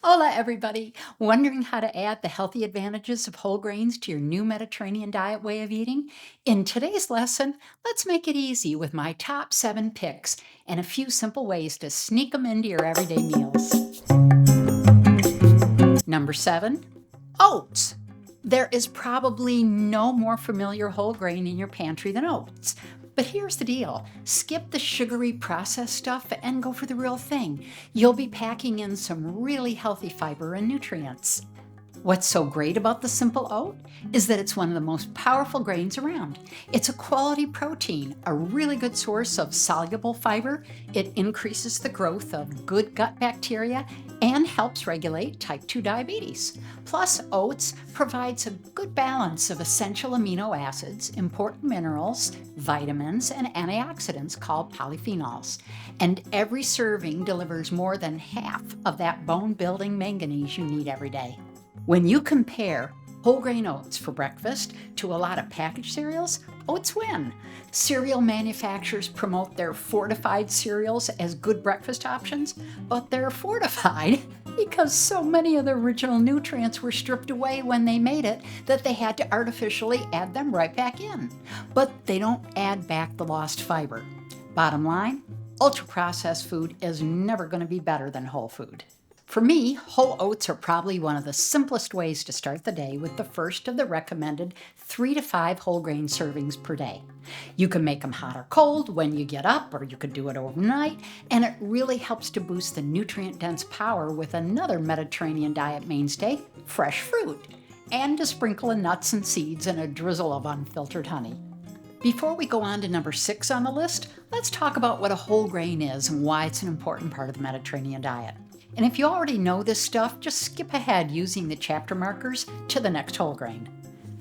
Hola, everybody! Wondering how to add the healthy advantages of whole grains to your new Mediterranean diet way of eating? In today's lesson, let's make it easy with my top 7 picks and a few simple ways to sneak them into your everyday meals. Number 7, oats. There is probably no more familiar whole grain in your pantry than oats. But here's the deal, skip the sugary processed stuff and go for the real thing. You'll be packing in some really healthy fiber and nutrients. What's so great about the simple oat is that it's one of the most powerful grains around. It's a quality protein, a really good source of soluble fiber. It increases the growth of good gut bacteria and helps regulate type 2 diabetes. Plus, oats provides a good balance of essential amino acids, important minerals, vitamins, and antioxidants called polyphenols. And every serving delivers more than half of that bone-building manganese you need every day. When you compare whole grain oats for breakfast to a lot of packaged cereals, oats win. Cereal manufacturers promote their fortified cereals as good breakfast options, but they're fortified because so many of the original nutrients were stripped away when they made it that they had to artificially add them right back in. But they don't add back the lost fiber. Bottom line, ultra-processed food is never going to be better than whole food. For me, whole oats are probably one of the simplest ways to start the day with the first of the recommended 3 to 5 whole grain servings per day. You can make them hot or cold when you get up, or you could do it overnight, and it really helps to boost the nutrient-dense power with another Mediterranean diet mainstay, fresh fruit, and a sprinkle of nuts and seeds and a drizzle of unfiltered honey. Before we go on to number 6 on the list, let's talk about what a whole grain is and why it's an important part of the Mediterranean diet. And if you already know this stuff, just skip ahead using the chapter markers to the next whole grain.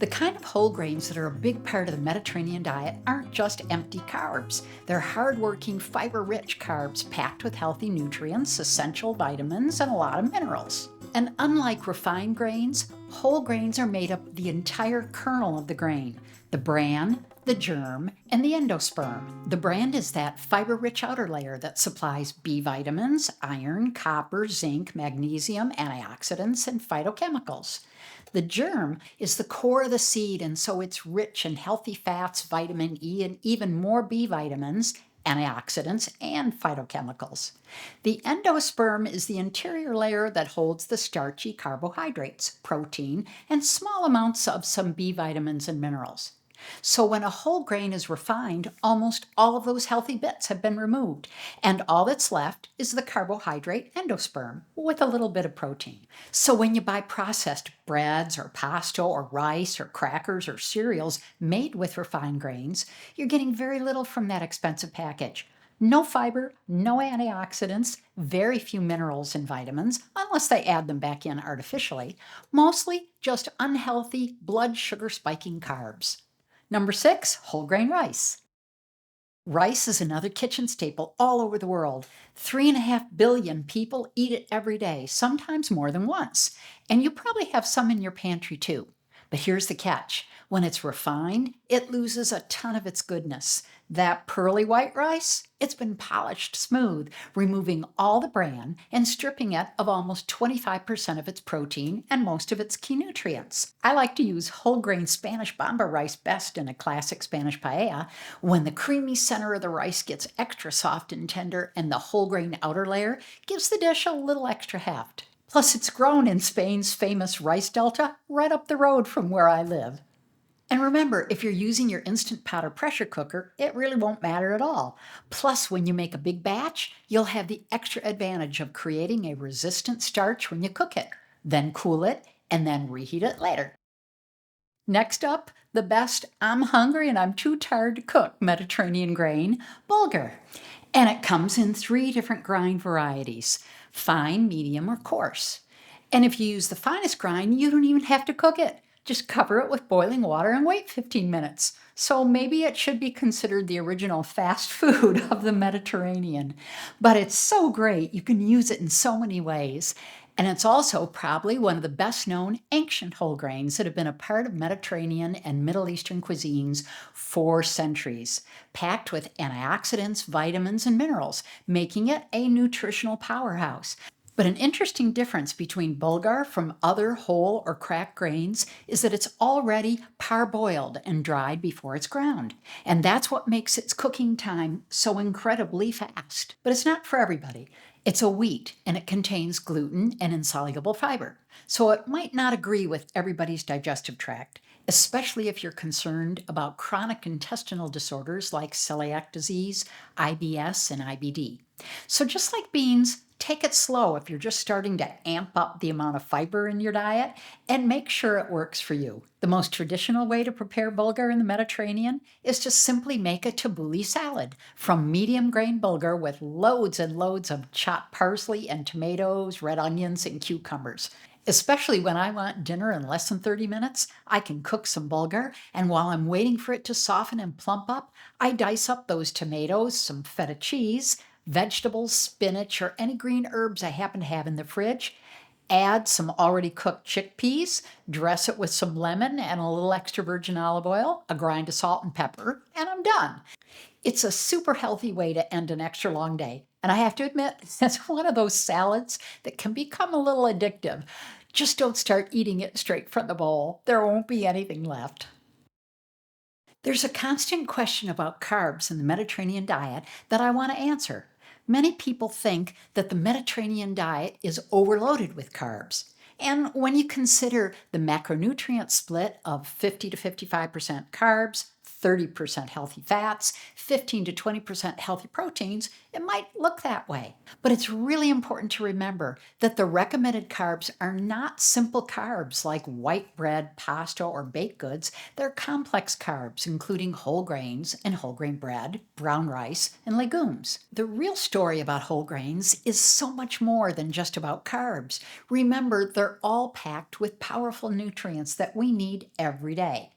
The kind of whole grains that are a big part of the Mediterranean diet aren't just empty carbs. They're hardworking, fiber-rich carbs packed with healthy nutrients, essential vitamins, and a lot of minerals. And unlike refined grains, whole grains are made up of the entire kernel of the grain, the bran, the germ, and the endosperm. The bran is that fiber-rich outer layer that supplies B vitamins, iron, copper, zinc, magnesium, antioxidants, and phytochemicals. The germ is the core of the seed, and so it's rich in healthy fats, vitamin E, and even more B vitamins, antioxidants, and phytochemicals. The endosperm is the interior layer that holds the starchy carbohydrates, protein, and small amounts of some B vitamins and minerals. So when a whole grain is refined, almost all of those healthy bits have been removed, and all that's left is the carbohydrate endosperm with a little bit of protein. So when you buy processed breads or pasta or rice or crackers or cereals made with refined grains, you're getting very little from that expensive package. No fiber, no antioxidants, very few minerals and vitamins, unless they add them back in artificially, mostly just unhealthy, blood sugar spiking carbs. Number 6, whole grain rice. Rice is another kitchen staple all over the world. 3.5 billion people eat it every day, sometimes more than once. And you probably have some in your pantry too. But here's the catch. When it's refined, it loses a ton of its goodness. That pearly white rice, it's been polished smooth, removing all the bran and stripping it of almost 25% of its protein and most of its key nutrients. I like to use whole grain Spanish bomba rice best in a classic Spanish paella when the creamy center of the rice gets extra soft and tender and the whole grain outer layer gives the dish a little extra heft. Plus, it's grown in Spain's famous rice delta right up the road from where I live. And remember, if you're using your Instant Pot or pressure cooker, it really won't matter at all. Plus, when you make a big batch, you'll have the extra advantage of creating a resistant starch when you cook it, then cool it, and then reheat it later. Next up, the best I'm hungry and I'm too tired to cook Mediterranean grain, bulgur. And it comes in 3 different grind varieties, fine, medium, or coarse. And if you use the finest grind, you don't even have to cook it. Just cover it with boiling water and wait 15 minutes. So maybe it should be considered the original fast food of the Mediterranean. But it's so great, you can use it in so many ways. And it's also probably one of the best known ancient whole grains that have been a part of Mediterranean and Middle Eastern cuisines for centuries, packed with antioxidants, vitamins, and minerals, making it a nutritional powerhouse. But an interesting difference between bulgar from other whole or cracked grains is that it's already parboiled and dried before it's ground. And that's what makes its cooking time so incredibly fast. But it's not for everybody. It's a wheat and it contains gluten and insoluble fiber. So it might not agree with everybody's digestive tract, especially if you're concerned about chronic intestinal disorders like celiac disease, IBS, and IBD. So just like beans, take it slow if you're just starting to amp up the amount of fiber in your diet and make sure it works for you. The most traditional way to prepare bulgur in the Mediterranean is to simply make a tabbouleh salad from medium grain bulgur with loads and loads of chopped parsley and tomatoes, red onions, and cucumbers. Especially when I want dinner in less than 30 minutes, I can cook some bulgur, and while I'm waiting for it to soften and plump up, I dice up those tomatoes, some feta cheese, vegetables, spinach, or any green herbs I happen to have in the fridge. Add some already cooked chickpeas, dress it with some lemon and a little extra virgin olive oil, a grind of salt and pepper, and I'm done. It's a super healthy way to end an extra long day. And I have to admit, that's one of those salads that can become a little addictive. Just don't start eating it straight from the bowl. There won't be anything left. There's a constant question about carbs in the Mediterranean diet that I want to answer. Many people think that the Mediterranean diet is overloaded with carbs. And when you consider the macronutrient split of 50 to 55% carbs, 30% healthy fats, 15 to 20% healthy proteins, it might look that way. But it's really important to remember that the recommended carbs are not simple carbs like white bread, pasta, or baked goods. They're complex carbs, including whole grains and whole grain bread, brown rice, and legumes. The real story about whole grains is so much more than just about carbs. Remember, they're all packed with powerful nutrients that we need every day.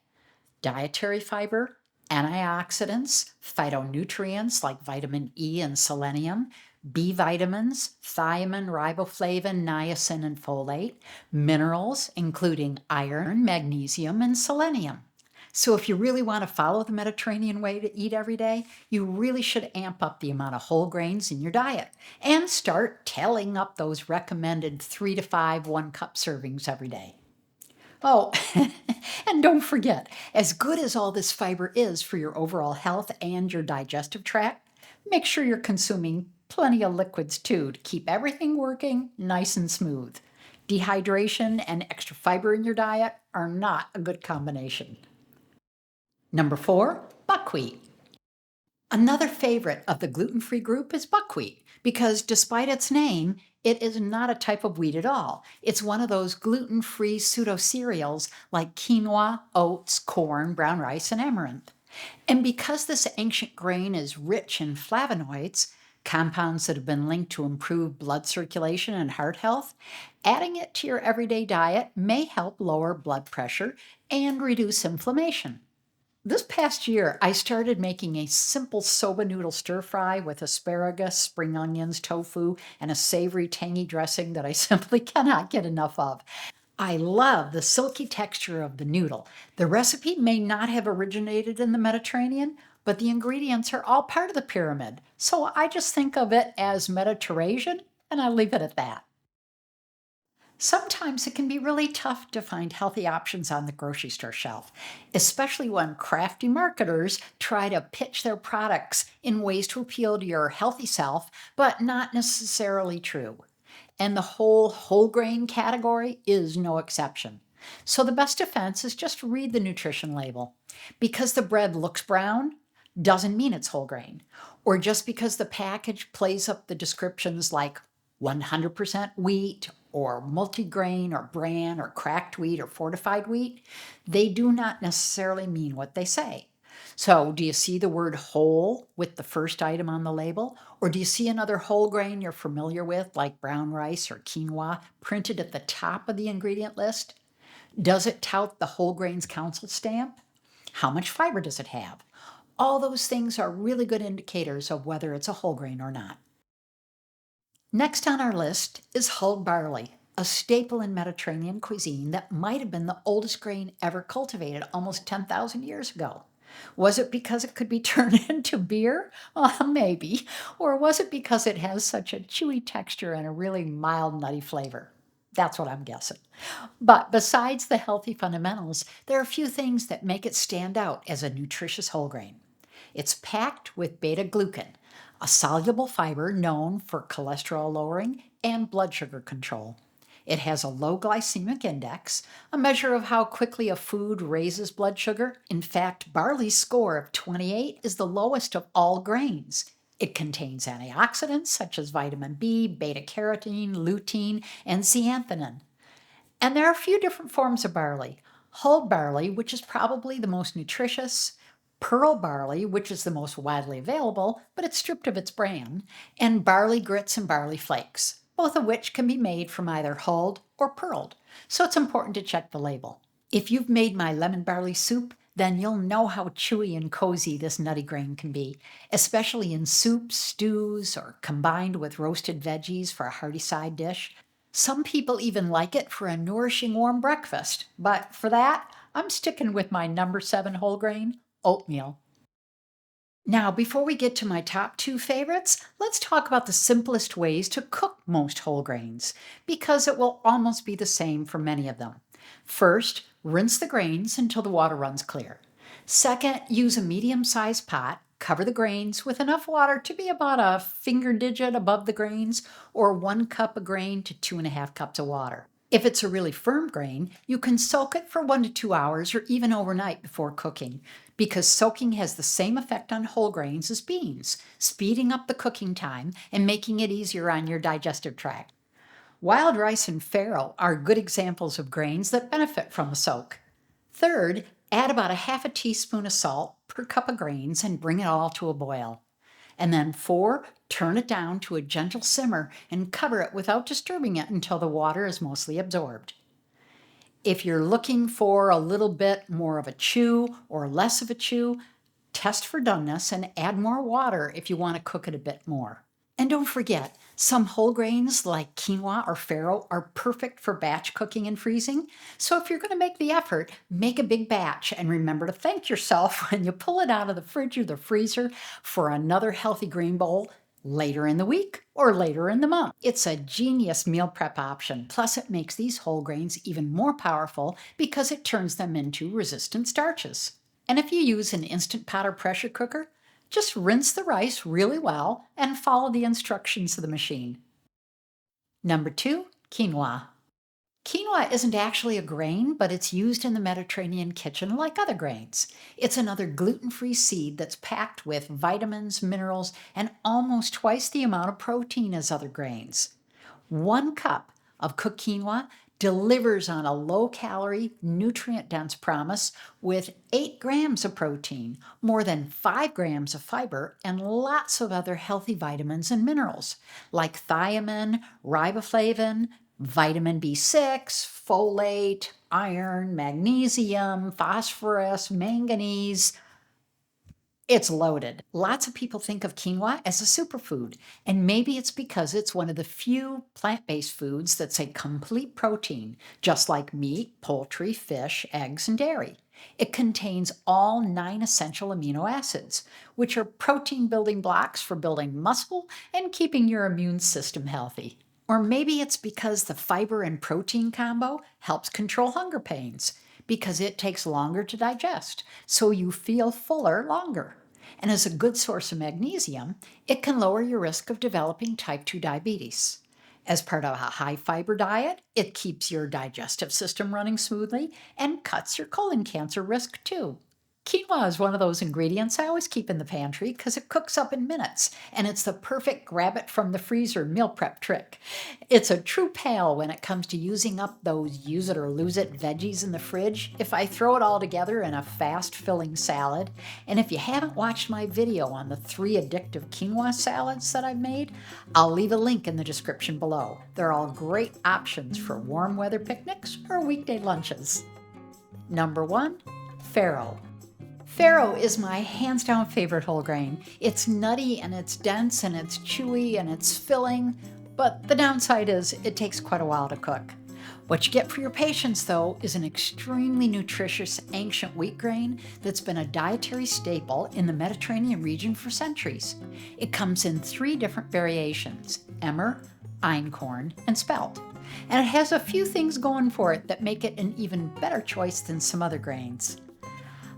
Dietary fiber, antioxidants, phytonutrients like vitamin E and selenium, B vitamins, thiamine, riboflavin, niacin, and folate, minerals including iron, magnesium, and selenium. So if you really want to follow the Mediterranean way to eat every day, you really should amp up the amount of whole grains in your diet and start tallying up those recommended 3 to 5 1-cup servings every day. Oh, and don't forget, as good as all this fiber is for your overall health and your digestive tract, make sure you're consuming plenty of liquids too to keep everything working nice and smooth. Dehydration and extra fiber in your diet are not a good combination. Number 4, buckwheat. Another favorite of the gluten-free group is buckwheat because despite its name, it is not a type of wheat at all. It's one of those gluten-free pseudo-cereals like quinoa, oats, corn, brown rice, and amaranth. And because this ancient grain is rich in flavonoids, compounds that have been linked to improved blood circulation and heart health, adding it to your everyday diet may help lower blood pressure and reduce inflammation. This past year, I started making a simple soba noodle stir fry with asparagus, spring onions, tofu, and a savory, tangy dressing that I simply cannot get enough of. I love the silky texture of the noodle. The recipe may not have originated in the Mediterranean, but the ingredients are all part of the pyramid. So I just think of it as Mediterranean, and I leave it at that. Sometimes it can be really tough to find healthy options on the grocery store shelf, especially when crafty marketers try to pitch their products in ways to appeal to your healthy self, but not necessarily true. And the whole grain category is no exception. So the best defense is just read the nutrition label. Because the bread looks brown doesn't mean it's whole grain. Or just because the package plays up the descriptions like 100% wheat or multigrain or bran or cracked wheat or fortified wheat, they do not necessarily mean what they say. So do you see the word whole with the first item on the label? Or do you see another whole grain you're familiar with, like brown rice or quinoa, printed at the top of the ingredient list? Does it tout the Whole Grains Council stamp? How much fiber does it have? All those things are really good indicators of whether it's a whole grain or not. Next on our list is hulled barley, a staple in Mediterranean cuisine that might have been the oldest grain ever cultivated almost 10,000 years ago. Was it because it could be turned into beer? Maybe. Or was it because it has such a chewy texture and a really mild nutty flavor? That's what I'm guessing. But besides the healthy fundamentals, there are a few things that make it stand out as a nutritious whole grain. It's packed with beta glucan, a soluble fiber known for cholesterol lowering and blood sugar control. It has a low glycemic index, a measure of how quickly a food raises blood sugar. In fact, barley's score of 28 is the lowest of all grains. It contains antioxidants such as vitamin B, beta carotene, lutein, and zeaxanthin. And there are a few different forms of barley. Whole barley, which is probably the most nutritious, pearl barley, which is the most widely available, but it's stripped of its bran, and barley grits and barley flakes, both of which can be made from either hulled or pearled. So it's important to check the label. If you've made my lemon barley soup, then you'll know how chewy and cozy this nutty grain can be, especially in soups, stews, or combined with roasted veggies for a hearty side dish. Some people even like it for a nourishing warm breakfast, but for that, I'm sticking with my number 7 whole grain, oatmeal. Now, before we get to my top 2 favorites, let's talk about the simplest ways to cook most whole grains, because it will almost be the same for many of them. First, rinse the grains until the water runs clear. Second, use a medium-sized pot. Cover the grains with enough water to be about a finger digit above the grains, or 1 cup of grain to 2.5 cups of water. If it's a really firm grain, you can soak it for 1 to 2 hours or even overnight before cooking, because soaking has the same effect on whole grains as beans, speeding up the cooking time and making it easier on your digestive tract. Wild rice and farro are good examples of grains that benefit from a soak. Third, add about a half a teaspoon of salt per cup of grains and bring it all to a boil. And then 4, turn it down to a gentle simmer and cover it without disturbing it until the water is mostly absorbed. If you're looking for a little bit more of a chew or less of a chew, test for doneness and add more water if you want to cook it a bit more. And don't forget, some whole grains like quinoa or farro are perfect for batch cooking and freezing. So if you're going to make the effort, make a big batch and remember to thank yourself when you pull it out of the fridge or the freezer for another healthy grain bowl later in the week or later in the month. It's a genius meal prep option. Plus, it makes these whole grains even more powerful because it turns them into resistant starches. And if you use an Instant Pot or pressure cooker, just rinse the rice really well and follow the instructions of the machine. Number 2, quinoa. Quinoa isn't actually a grain, but it's used in the Mediterranean kitchen like other grains. It's another gluten-free seed that's packed with vitamins, minerals, and almost twice the amount of protein as other grains. 1 cup of cooked quinoa delivers on a low-calorie, nutrient-dense promise with 8 grams of protein, more than 5 grams of fiber, and lots of other healthy vitamins and minerals like thiamine, riboflavin, vitamin B6, folate, iron, magnesium, phosphorus, manganese. It's loaded. Lots of people think of quinoa as a superfood, and maybe it's because it's one of the few plant-based foods that's a complete protein, just like meat, poultry, fish, eggs, and dairy. It contains all 9 essential amino acids, which are protein building blocks for building muscle and keeping your immune system healthy. Or maybe it's because the fiber and protein combo helps control hunger pains, because it takes longer to digest, so you feel fuller longer. And as a good source of magnesium, it can lower your risk of developing type 2 diabetes. As part of a high-fiber diet, it keeps your digestive system running smoothly and cuts your colon cancer risk too. Quinoa is one of those ingredients I always keep in the pantry because it cooks up in minutes, and it's the perfect grab-it-from-the-freezer meal prep trick. It's a true pal when it comes to using up those use-it-or-lose-it veggies in the fridge if I throw it all together in a fast-filling salad. And if you haven't watched my video on the 3 addictive quinoa salads that I've made, I'll leave a link in the description below. They're all great options for warm weather picnics or weekday lunches. Number 1, Pharaoh. Pharaoh is my hands-down favorite whole grain. It's nutty and it's dense and it's chewy and it's filling, but the downside is it takes quite a while to cook. What you get for your patients, though, is an extremely nutritious ancient wheat grain that's been a dietary staple in the Mediterranean region for centuries. It comes in 3 different variations: emmer, einkorn, and spelt. And it has a few things going for it that make it an even better choice than some other grains,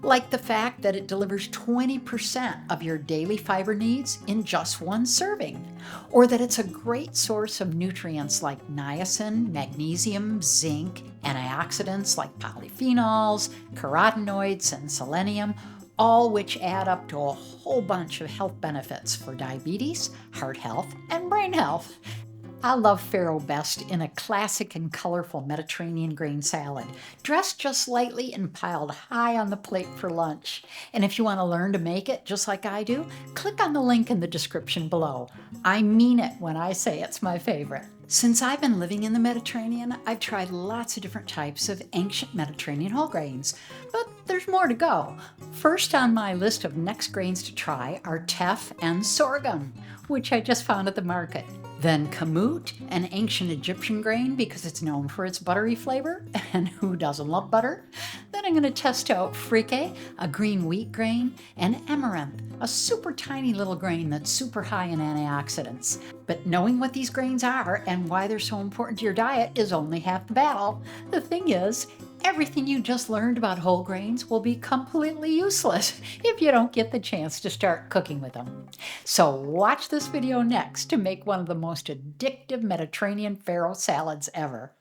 like the fact that it delivers 20% of your daily fiber needs in just one serving, or that it's a great source of nutrients like niacin, magnesium, zinc, antioxidants like polyphenols, carotenoids, and selenium, all which add up to a whole bunch of health benefits for diabetes, heart health, and brain health. I love Pharaoh best in a classic and colorful Mediterranean grain salad, dressed just lightly and piled high on the plate for lunch. And if you want to learn to make it just like I do, click on the link in the description below. I mean it when I say it's my favorite. Since I've been living in the Mediterranean, I've tried lots of different types of ancient Mediterranean whole grains, but there's more to go. First on my list of next grains to try are teff and sorghum, which I just found at the market. Then kamut, an ancient Egyptian grain because it's known for its buttery flavor, and who doesn't love butter? Then I'm going to test out frike, a green wheat grain, and amaranth, a super tiny little grain that's super high in antioxidants. But knowing what these grains are and why they're so important to your diet is only half the battle. The thing is, everything you just learned about whole grains will be completely useless if you don't get the chance to start cooking with them. So watch this video next to make one of the most addictive Mediterranean Pharaoh salads ever.